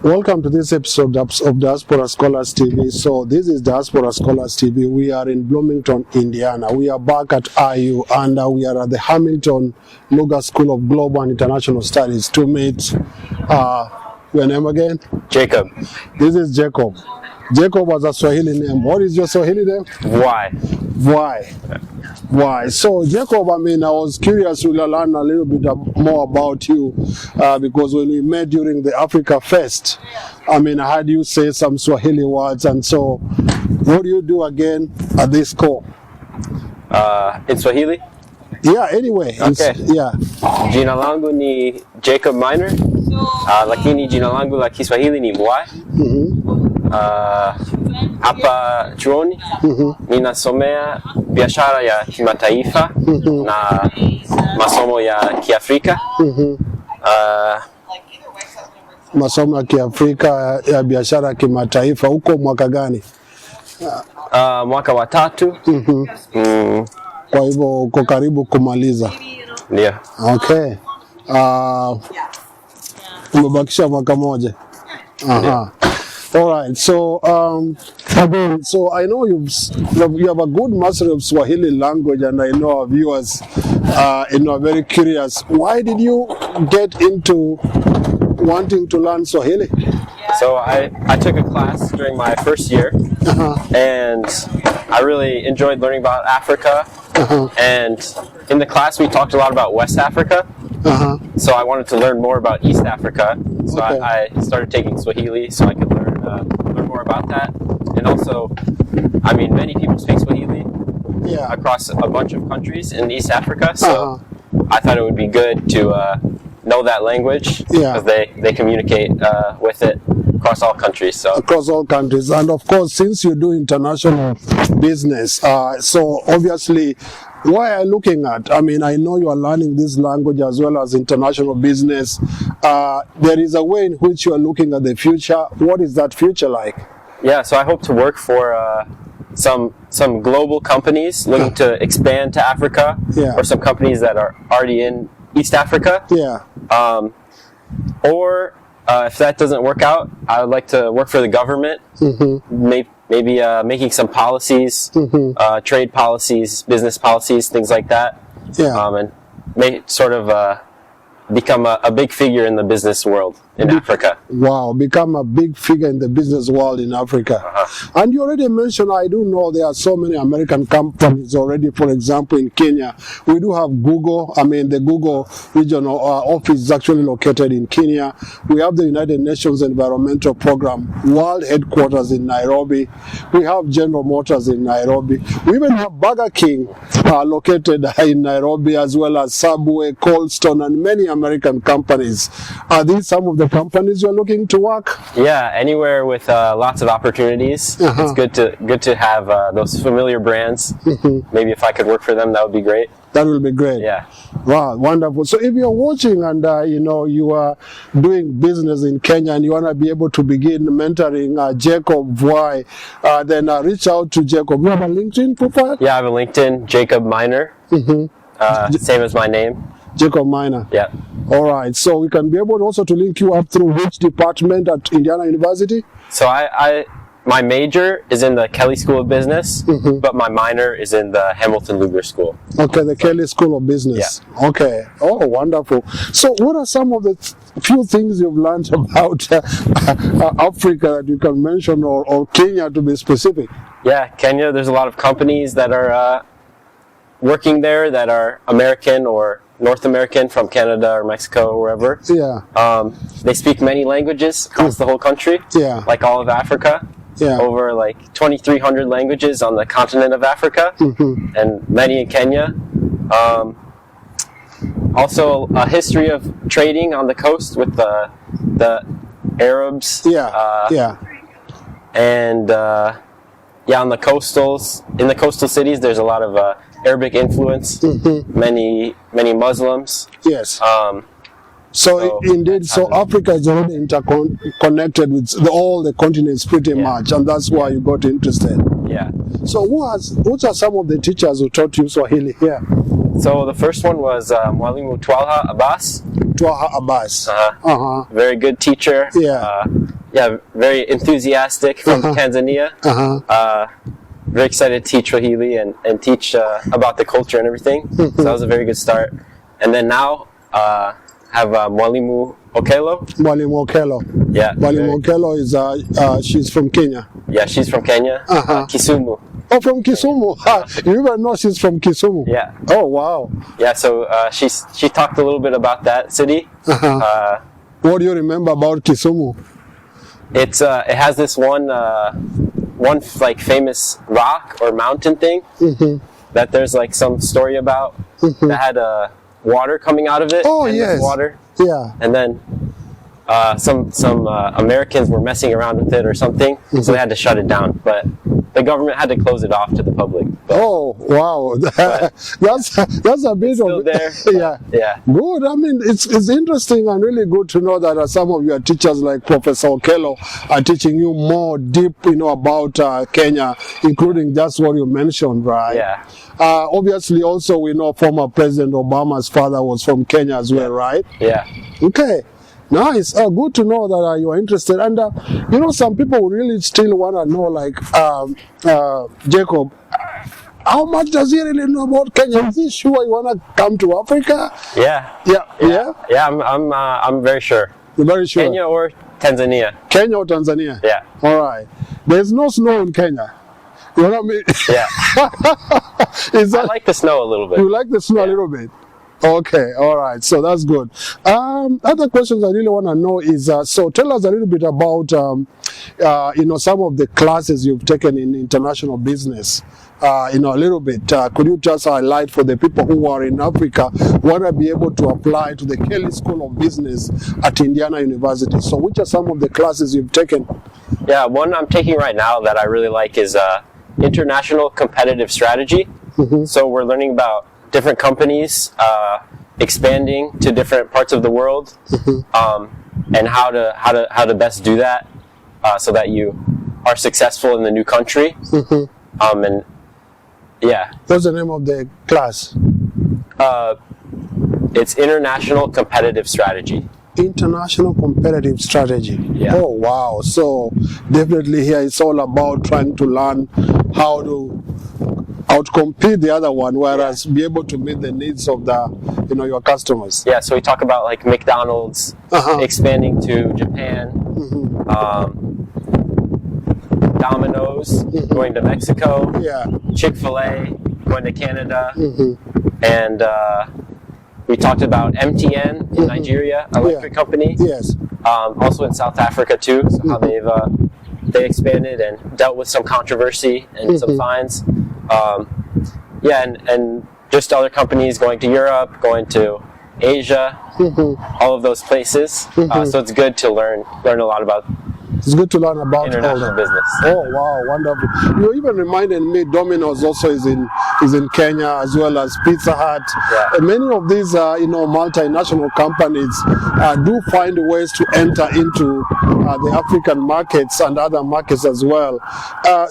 Welcome to this episode of Diaspora Scholars TV. So this is Diaspora Scholars TV. We are in Bloomington, Indiana. We are back at IU and we are at the Hamilton Lugar School of Global and International Studies to meet, your name again? Jacob. This is Jacob. Jacob was a Swahili name. What is your Swahili name? Why? Why? So Jacob, I was curious to learn a little bit more about you because when we met during the Africa Fest, I heard you say some Swahili words, and so what do you do again at this school? In Swahili? Yeah, anyway. Okay. Yeah. Jina langu ni Jacob Minor, lakini jina langu la Kiswahili ni Mwai. Hapa chuoni ninasomea biashara ya kimataifa na masomo ya Kiafrika. Masomo ya Kiafrika ya biashara ya kimataifa. Uko mwaka gani? Mwaka wa 3. Kwa hivyo uko karibu kumaliza. Ndio. Okay. Umebakisha mwaka moja. Aha. All right. So, so I know you have a good mastery of Swahili language, and I know our viewers, are very curious. Why did you get into wanting to learn Swahili? So I took a class during my first year, and I really enjoyed learning about Africa. And in the class, we talked a lot about West Africa. So I wanted to learn more about East Africa. So okay. I started taking Swahili so I could learn more about that. And also, many people speak Swahili across a bunch of countries in East Africa. So I thought it would be good to know that language because they communicate with it across all countries. So across all countries, and of course, since you do international business, so obviously, why are you looking at? I know you are learning this language as well as international business. There is a way in which you are looking at the future. What is that future like? Yeah, so I hope to work for some global companies looking to expand to Africa, or some companies that are already in East Africa. Or if that doesn't work out, I would like to work for the government, maybe making some policies, trade policies, business policies, things like that, and become a big figure in the business world in Africa. Wow, become a big figure in the business world in Africa. And you already mentioned, I do know there are so many American companies already. For example, in Kenya, we do have Google. The Google regional office is actually located in Kenya. We have the United Nations Environmental Program World Headquarters in Nairobi. We have General Motors in Nairobi. We even have Burger King located in Nairobi, as well as Subway, Cold Stone, and many American companies. Are these some of the companies you're looking to work? Yeah, anywhere with lots of opportunities. It's good to have those familiar brands. Maybe if I could work for them, that would be great. That will be great. Yeah. Wow, wonderful. So if you're watching and you are doing business in Kenya and you want to be able to begin mentoring Jacob Why, then reach out to Jacob. You have a LinkedIn profile? Yeah, I have a LinkedIn, Jacob Minor. Same as my name. Jacob Minor. Yeah. All right. So we can be able also to link you up through which department at Indiana University? So my major is in the Kelly School of Business, but my minor is in the Hamilton Lugar School. Okay, the Kelly School of Business. Yeah. Okay. Oh, wonderful. So what are some of the few things you've learned about Africa that you can mention, or Kenya to be specific? Yeah, Kenya, there's a lot of companies that are working there that are American or North American, from Canada or Mexico or wherever. Yeah. They speak many languages across the whole country. Yeah. Like all of Africa. Yeah. Over like 2,300 languages on the continent of Africa, and many in Kenya. Also a history of trading on the coast with the Arabs. And on the coastals, in the coastal cities, there's a lot of Arabic influence. Many Muslims. Yes. So indeed, so Africa is already interconnected with all the continents pretty much, and that's why you got interested. Yeah. So what are some of the teachers who taught you Swahili here? So the first one was Mwalimu Twalha Abbas. Twalha Abbas. Very good teacher. Yeah. Yeah, very enthusiastic from Tanzania. Very excited to teach Swahili and teach about the culture and everything. So that was a very good start. And then now have Mwalimu Okelo. Mwalimu Okelo. Yeah. Mwalimu Okelo is she's from Kenya. Yeah, she's from Kenya. Kisumu. Oh, from Kisumu. You even know she's from Kisumu. Yeah. Oh, wow. Yeah, so she talked a little bit about that city. What do you remember about Kisumu? It has this one like famous rock or mountain thing that there's like some story about that had water coming out of it. Oh, yes. Water. Yeah. And then some Americans were messing around with it or something, so they had to shut it down. But the government had to close it off to the public. But, oh, wow. That's a bit still of there. Yeah. Yeah. Good. I mean, it's interesting and really good to know that some of your teachers like Professor Okelo are teaching you more deep, about Kenya, including just what you mentioned, right? Yeah. Obviously, also we know former President Obama's father was from Kenya as well, right? Yeah. Okay. Nice. Good to know that you are interested. And, some people really still want to know, like, Jacob, how much does he really know about Kenya? Is he sure you want to come to Africa? Yeah. Yeah, I'm very sure. You're very sure? Kenya or Tanzania. Kenya or Tanzania? Yeah. All right. There's no snow in Kenya. You know what I mean? Yeah. I like the snow a little bit. You like the snow a little bit? Okay, all right, so that's good. Other questions I really want to know is, so tell us a little bit about, some of the classes you've taken in international business, a little bit. Could you just highlight for the people who are in Africa, want to be able to apply to the Kelly School of Business at Indiana University? So which are some of the classes you've taken? Yeah, one I'm taking right now that I really like is International Competitive Strategy. So we're learning about different companies expanding to different parts of the world, and how to best do that so that you are successful in the new country. And yeah. What's the name of the class? It's International Competitive Strategy. International Competitive Strategy. Yeah. Oh wow! So definitely here it's all about trying to learn how to outcompete the other one, whereas be able to meet the needs of the your customers. Yeah. So we talk about like McDonald's expanding to Japan, Domino's going to Mexico, Chick-fil-A going to Canada, and we talked about MTN in Nigeria, electric company. Yes. Also in South Africa too, so how they expanded and dealt with some controversy and some fines. And just other companies going to Europe, going to Asia, all of those places. So it's good to learn a lot about. It's good to learn about international business. Oh wow, wonderful! You even reminded me Domino's also is in Kenya, as well as Pizza Hut. Yeah. And many of these multinational companies do find ways to enter into the African markets and other markets as well.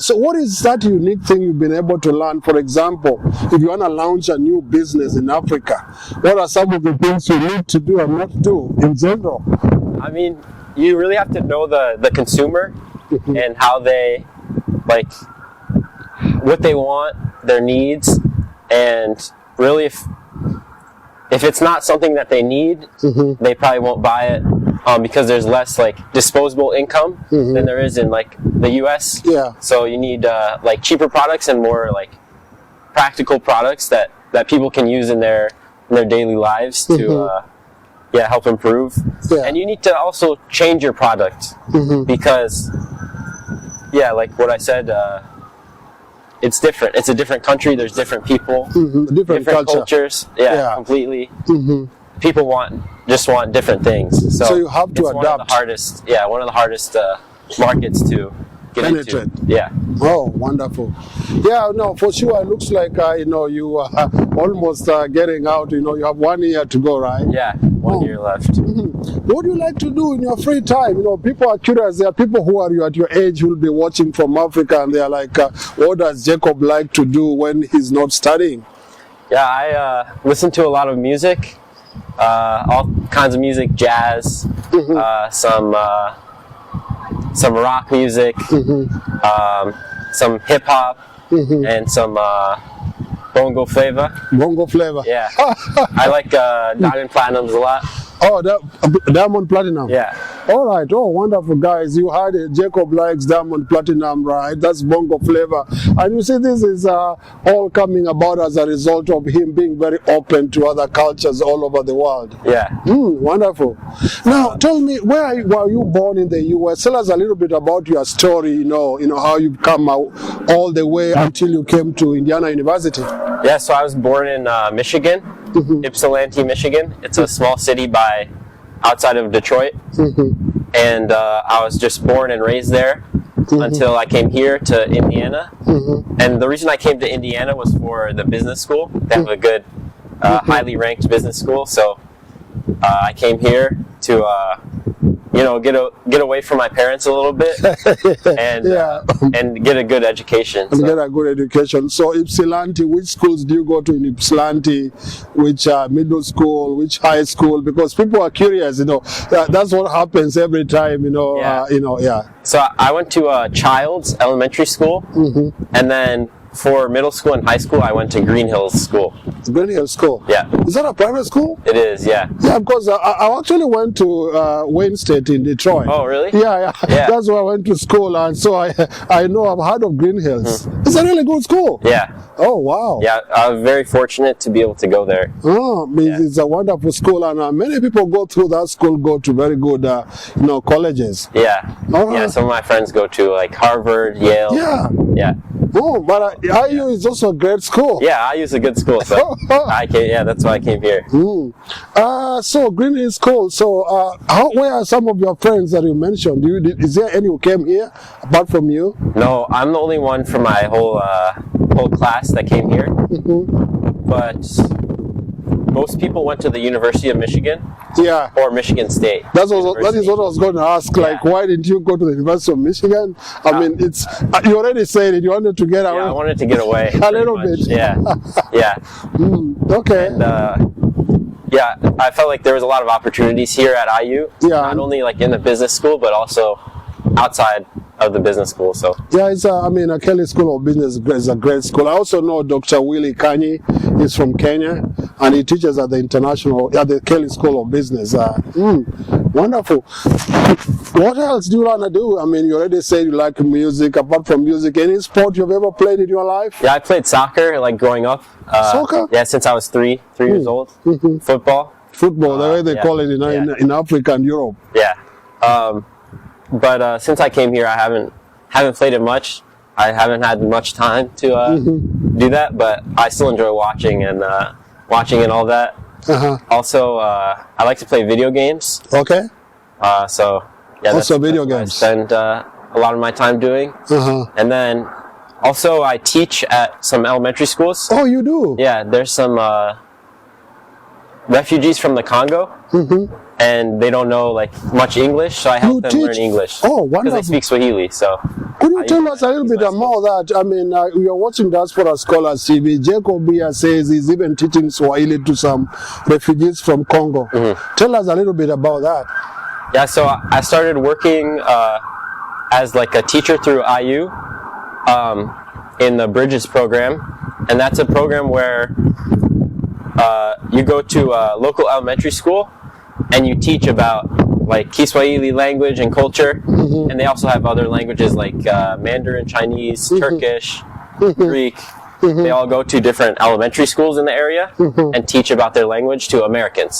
So what is that unique thing you've been able to learn? For example, if you want to launch a new business in Africa, what are some of the things you need to do and not do in general? I mean, you really have to know the consumer and how they, like, what they want, their needs, and really if it's not something that they need, they probably won't buy it because there's less like disposable income than there is in like the US. Yeah. So you need like cheaper products and more like practical products that people can use in their daily lives to help improve. And you need to also change your product because like what I said, it's different. It's a different country. There's different people, different cultures. Completely. People just want different things. So you have to adapt. One of the hardest markets to penetrate. Into. Yeah. Oh, wonderful. Yeah, no, for sure. It looks like you are almost getting out. You have 1 year to go, right? Yeah, one year left. What do you like to do in your free time? People are curious. There are people who are at your age who will be watching from Africa, and they are like, "What does Jacob like to do when he's not studying?" Yeah, I listen to a lot of music. all kinds of music, jazz, some rock music, some hip hop, and some bongo flavor. Bongo flavor. Yeah, I like Diamond Platinums a lot. Oh, Diamond Platinum. Yeah. All right. Oh, wonderful, guys. You heard it. Jacob likes Diamond Platinum, right? That's bongo flavor. And you see, this is all coming about as a result of him being very open to other cultures all over the world. Yeah. Wonderful. Now, tell me, were you born in the U.S.? Tell us a little bit about your story. You know how you've come out all the way until you came to Indiana University. Yeah. So I was born in Michigan, Ypsilanti, Michigan. It's a small city outside of Detroit, and I was just born and raised there until I came here to Indiana. And the reason I came to Indiana was for the business school. They have a good, highly ranked business school, so I came here to get away from my parents a little bit and get a good education. And get a good education. So Ypsilanti, which schools do you go to in Ypsilanti? Which middle school? Which high school? Because people are curious. That's what happens every time. So I went to Child's Elementary School, and then for middle school and high school, I went to Green Hills School. Green Hills School? Yeah. Is that a private school? It is, yeah. Yeah, because I actually went to Wayne State in Detroit. Oh, really? Yeah. That's where I went to school, and so I know I've heard of Green Hills. It's a really good school. Yeah. Oh, wow. Yeah, I was very fortunate to be able to go there. Oh, it's a wonderful school, and many people go through that school, go to very good, colleges. Yeah. Yeah, some of my friends go to like Harvard, Yale. Yeah. Yeah. Oh, but IU is also a great school. Yeah, IU is a good school, so that's why I came here. So Green Hills School. So, where are some of your friends that you mentioned? Is there any who came here apart from you? No, I'm the only one from my whole class that came here. But most people went to the University of Michigan. Yeah. Or Michigan State. That is what I was going to ask. Like, why didn't you go to the University of Michigan? I mean, it's you already said it. You wanted to get away. Yeah, I wanted to get away. A little bit. Yeah. Yeah. Okay. And, I felt like there was a lot of opportunities here at IU. Yeah. Not only like in the business school, but also outside of the business school. So yeah, it's a Kelly School of Business is a great school. I also know Dr. Willie Kanyi is from Kenya, and he teaches at the Kelly School of Business. Wonderful. What else do you want to do? I mean, you already said you like music. Apart from music, any sport you've ever played in your life? Yeah, I played soccer like growing up. Soccer? Yeah, since I was three years old. Football. Football, the way they call it in Africa and Europe. Yeah. But since I came here, I haven't played it much. I haven't had much time to do that, but I still enjoy watching and all that. Also, I like to play video games. Okay. So yeah, also video games. I spend a lot of my time doing. And then also I teach at some elementary schools. Oh, you do? Yeah, there's some refugees from the Congo. And they don't know like much English, so I help them learn English. Oh, wonderful! Because they speak Swahili. So, could you tell us a little bit more that? I mean, we are watching Diaspora Scholars TV. Jacob here says he's even teaching Swahili to some refugees from Congo. Tell us a little bit about that. Yeah, so I started working as like a teacher through IU in the Bridges program, and that's a program where you go to a local elementary school and you teach about like Kiswahili language and culture, and they also have other languages like Mandarin, Chinese, Turkish, Greek. They all go to different elementary schools in the area and teach about their language to Americans.